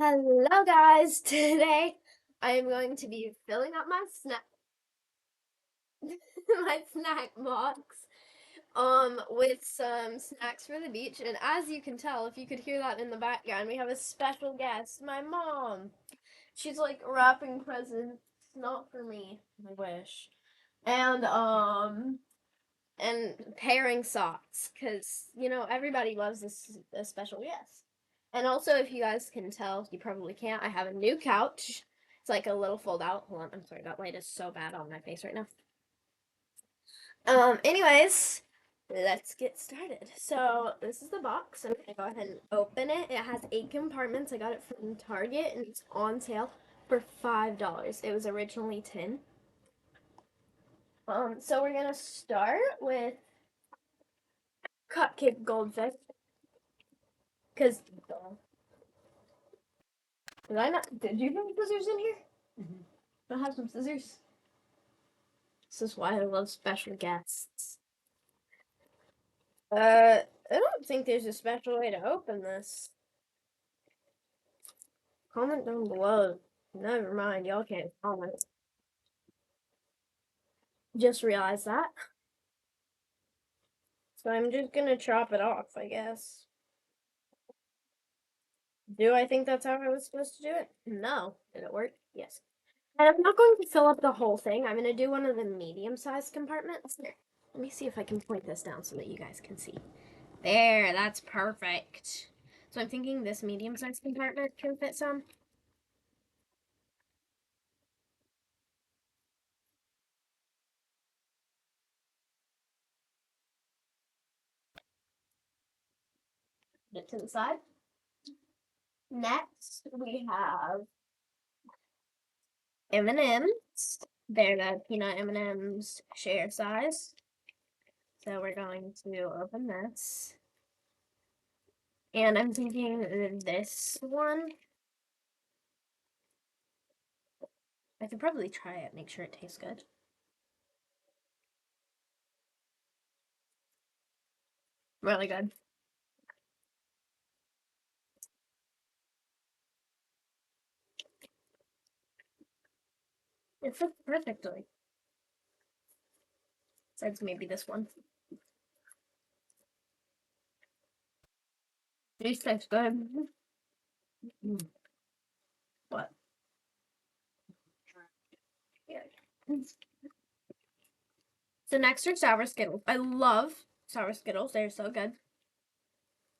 Hello guys, today I am going to be filling up my snack my snack box with some snacks for the beach, and as you can tell, if you could hear that in the background, we have a special guest, my mom. She's like wrapping presents, not for me, I wish. And pairing socks, because everybody loves this special guest. And also, if you guys can tell, you probably can't, I have a new couch. It's like a little fold out. Hold on, I'm sorry, that light is so bad on my face right now. Anyways, let's get started. So this is the box. I'm gonna go ahead and open it. It has 8 compartments. I got it from Target and it's on sale for $5. It was originally 10. So we're gonna start with cupcake goldfish. Cause did I not? Did you put scissors in here? Do I have some scissors? This is why I love special guests. I don't think there's a special way to open this. Comment down below. Never mind, y'all can't comment. Just realized that. So I'm just gonna chop it off, I guess. Do I think that's how I was supposed to do it? No. Did it work? Yes. And I'm not going to fill up the whole thing. I'm gonna do one of the medium-sized compartments. Here, let me see if I can point this down so that you guys can see. There, that's perfect. So I'm thinking this medium-sized compartment can fit some. Put it to the side. Next, we have M&Ms. They're the peanut M&Ms share size. So we're going to open this. And I'm thinking this one. I could probably try it, make sure it tastes good. Really good. It fits perfectly. Besides maybe this one. These taste good. What? Yeah. So next are sour Skittles. I love sour Skittles. They're so good.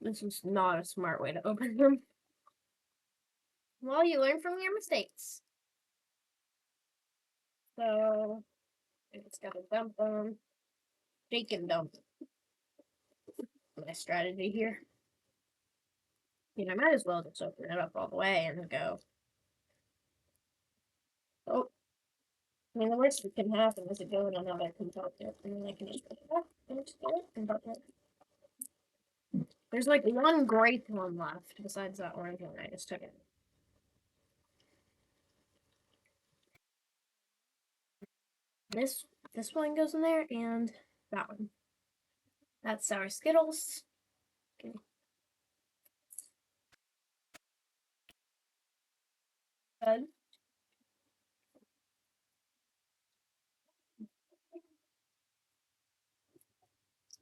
This is not a smart way to open them. Well, you learn from your mistakes. So it's got to dump them. Shake and dump. My strategy here. I might as well just open it up all the way and go. Oh, I mean, the worst that can happen is it go in another compartment, and then I can just put it back into the compartment. There's like one grape one left besides that orange one I just took it. This one goes in there, and that one. That's sour Skittles. Okay. Good.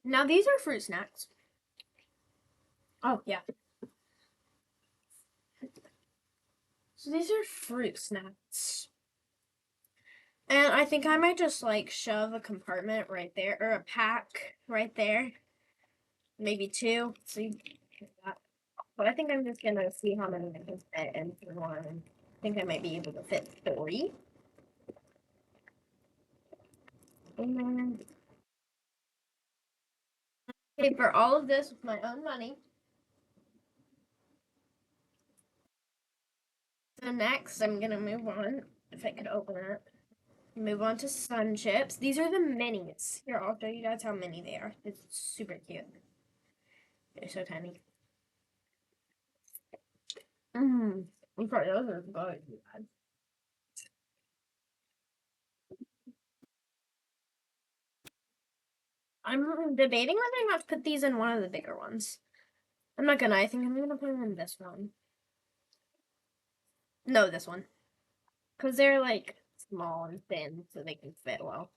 Now these are fruit snacks. Oh yeah. So these are fruit snacks. And I think I might just like shove a compartment right there, or a pack right there. Maybe 2. See that. But I think I'm just gonna see how many I can fit into one. I think I might be able to fit 3. And then pay for all of this with my own money. So next, I'm gonna move on. If I could open it. Move on to Sun Chips. These are the minis. Here, I'll show you guys how many they are. It's super cute. They're so tiny. Mmm. I'm sorry, those are good. I'm debating whether or not to put these in one of the bigger ones. I'm not gonna. I think I'm gonna put them in this one. No, this one. Because they're like small and thin, so they can fit well.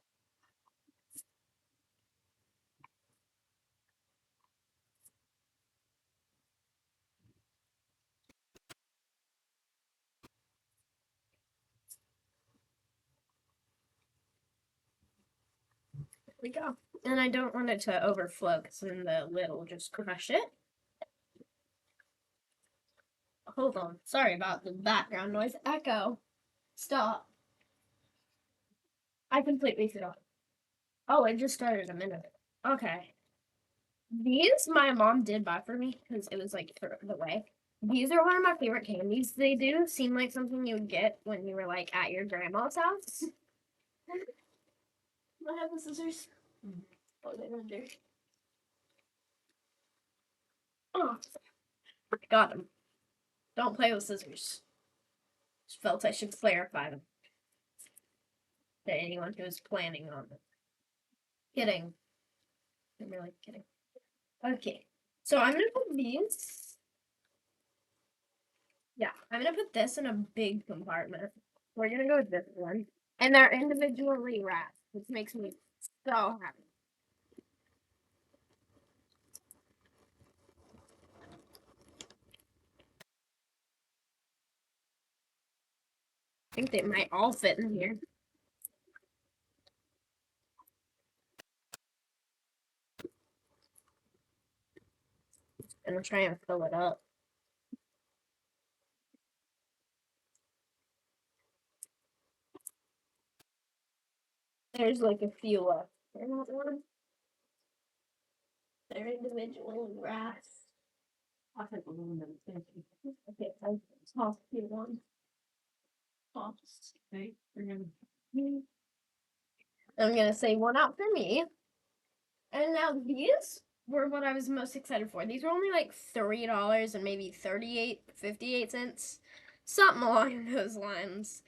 There we go. And I don't want it to overflow because then the lid will just crush it. Hold on. Sorry about the background noise. Echo. Stop. I completely forgot. Oh, it just started a minute ago. Okay. These my mom did buy for me because it was like for the way. These are one of my favorite candies. They do seem like something you would get when you were like at your grandma's house. I have the scissors. Oh, they're under. Oh, got them. Don't play with scissors. Just felt I should clarify them to anyone who is planning on it. Kidding. I'm really kidding. Okay. So I'm gonna put these. Yeah, I'm gonna put this in a big compartment. We're gonna go with this one. And they're individually wrapped, which makes me so happy. I think they might all fit in here. And I'll try and fill it up. There's like a few left. They're individually wrapped. Okay, I'll toss you one. Toss. Okay, I'm gonna say one out for me. And now these were what I was most excited for. These were only like $3 and maybe 58 cents. Something along those lines.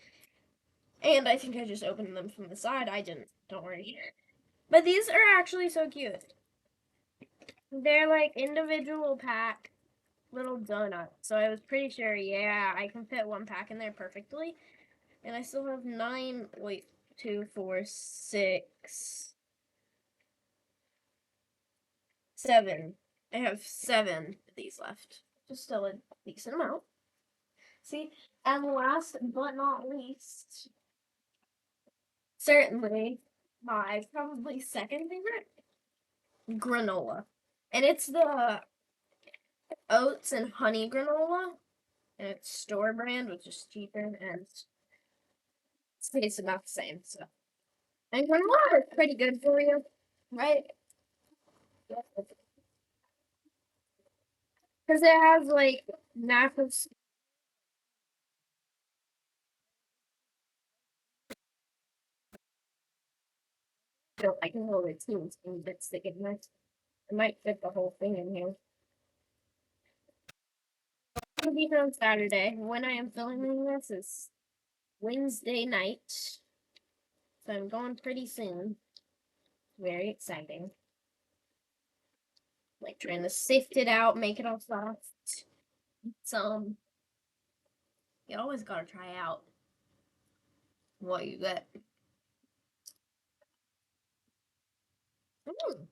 And I think I just opened them from the side. I didn't. Don't worry. But these are actually so cute. They're like individual pack little donuts. So I was pretty sure, yeah, I can fit one pack in there perfectly. And I still have 9, wait, 2, 4, 6, 7. I have 7 of these left. Just still a decent amount. See, and last but not least, certainly my probably second favorite, granola. And it's the oats and honey granola. And it's store brand, which is cheaper and it tastes about the same. So, and granola is pretty good for you, right? Because it has like natural. I can hold it too. It's a bit sticky. I might fit the whole thing in here. It'll be here on Saturday. When I am filming this is Wednesday night. So I'm going pretty soon. Very exciting. Like trying to sift it out, make it all soft. Some you always gotta try out what you get.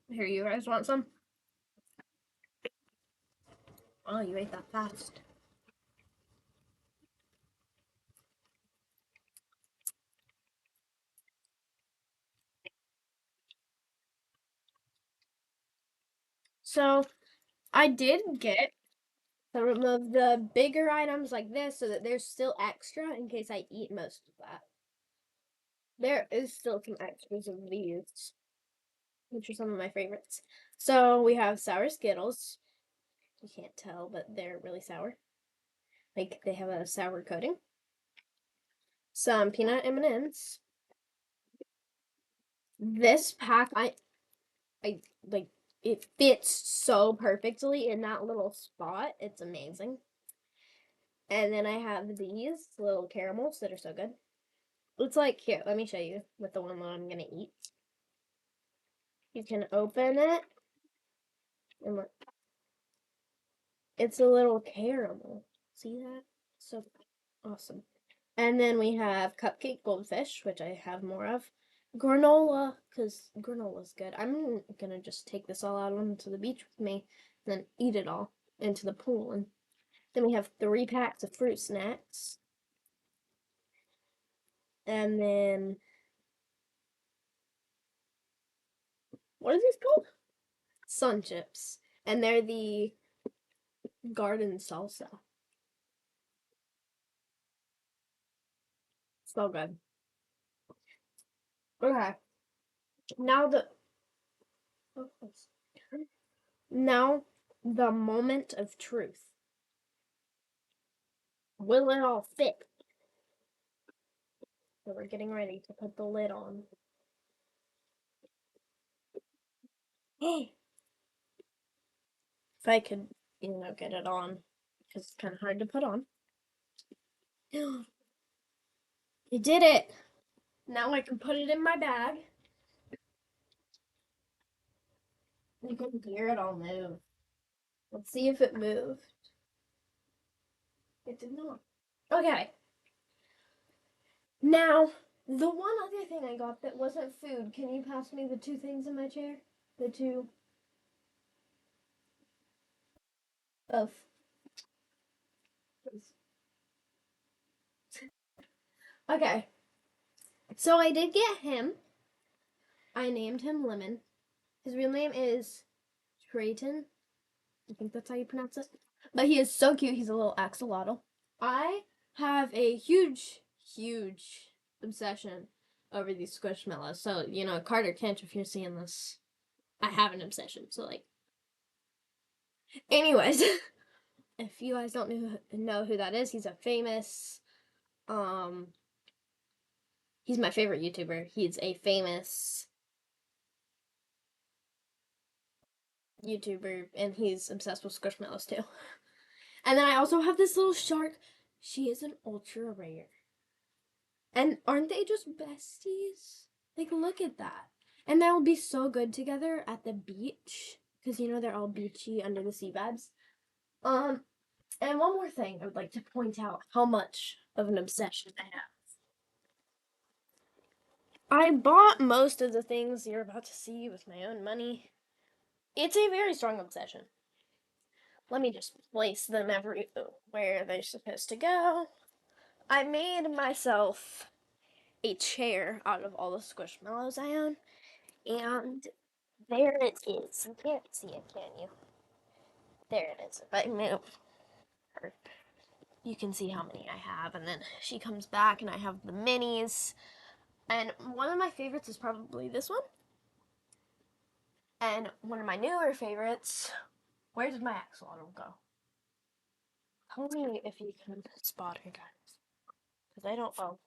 Here, you guys want some? Oh, you ate that fast. So I did get some of the bigger items like this so that there's still extra in case I eat most of that. There is still some extras of these, which are some of my favorites. So we have sour Skittles. You can't tell, but they're really sour. Like they have a sour coating. Some peanut M&Ms. This pack, I like. It fits so perfectly in that little spot. It's amazing. And then I have these little caramels that are so good. It's like, here, let me show you with the one that I'm gonna eat. You can open it and look. It's a little caramel. See that? So Awesome. And then we have cupcake goldfish, which I have more of. Granola, because granola's good. I'm gonna just take this all out onto the beach with me and then eat it all into the pool. And then we have 3 packs of fruit snacks. And then, what is this called? Sun chips. And they're the garden salsa. So good. Okay. Now the now the moment of truth. Will it all fit? So we're getting ready to put the lid on. If I could, get it on, because it's kind of hard to put on. You did it! Now I can put it in my bag. You can hear it all move. Let's see if it moved. It did not. Okay. Now, the one other thing I got that wasn't food, can you pass me the 2 things in my chair? The two of. Okay. So I did get him. I named him Lemon. His real name is Trayton. I think that's how you pronounce it. But he is so cute. He's a little axolotl. I have a huge, huge obsession over these squishmallows. So, Carter Kent, if you're seeing this, I have an obsession. So, anyways, if you guys don't know who that is, he's a famous, he's my favorite YouTuber. He's a famous YouTuber, and he's obsessed with squishmallows too. And then I also have this little shark. She is an ultra rare. And aren't they just besties? Like, look at that. And they'll be so good together at the beach. Because, they're all beachy under the sea vibes. And one more thing I would like to point out how much of an obsession I have. I bought most of the things you're about to see with my own money. It's a very strong obsession. Let me just place them everywhere they're supposed to go. I made myself a chair out of all the squishmallows I own, and there it is. You can't see it, can you? There it is. If I move her, you can see how many I have, and then she comes back, and I have the minis. And one of my favorites is probably this one. And one of my newer favorites, where did my axolotl go? Tell me if you can spot her, guys. Because I don't know.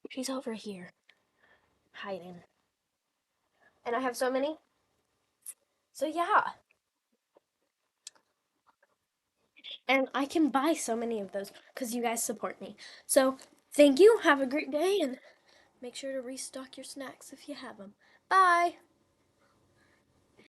She's over here, hiding. And I have so many. So yeah. And I can buy so many of those because you guys support me. So thank you. Have a great day and make sure to restock your snacks if you have them. Bye.